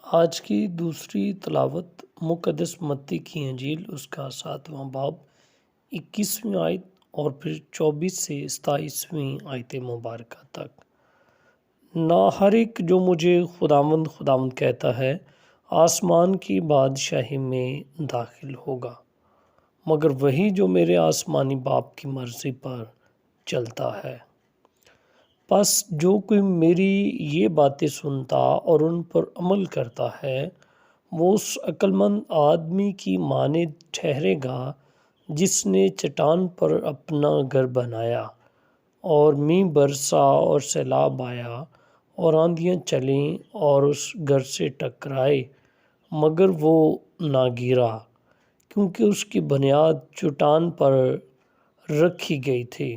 آج کی دوسری تلاوت مقدس متی کی انجیل اس کا 7واں باب 21ویں آیت اور پھر 24 سے 27ویں آیت مبارکہ تک۔ نہ ہر ایک جو مجھے خداوند خداوند کہتا ہے آسمان کی بادشاہی میں داخل ہوگا، مگر وہی جو میرے آسمانی باپ کی مرضی پر چلتا ہے۔ پس جو کوئی میری یہ باتیں سنتا اور ان پر عمل کرتا ہے وہ اس عقلمند آدمی کی مانند ٹھہرے گا جس نے چٹان پر اپنا گھر بنایا، اور مینہ برسا اور سیلاب آیا اور آندھیاں چلیں اور اس گھر سے ٹکرائے، مگر وہ نہ گرا کیونکہ اس کی بنیاد چٹان پر رکھی گئی تھی۔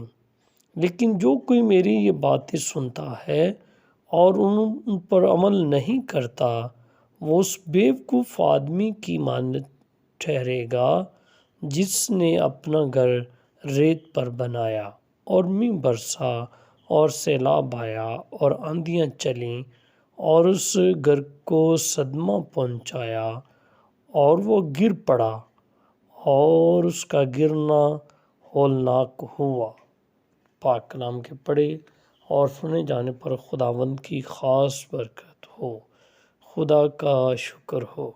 لیکن جو کوئی میری یہ باتیں سنتا ہے اور ان پر عمل نہیں کرتا وہ اس بیوقوف آدمی کی مانند ٹھہرے گا جس نے اپنا گھر ریت پر بنایا، اور مینہ برسا اور سیلاب آیا اور آندھیاں چلیں اور اس گھر کو صدمہ پہنچایا، اور وہ گر پڑا اور اس کا گرنا ہولناک ہوا۔ پاک کلام کے پڑھے اور سنے جانے پر خداوند کی خاص برکت ہو۔ خدا کا شکر ہو۔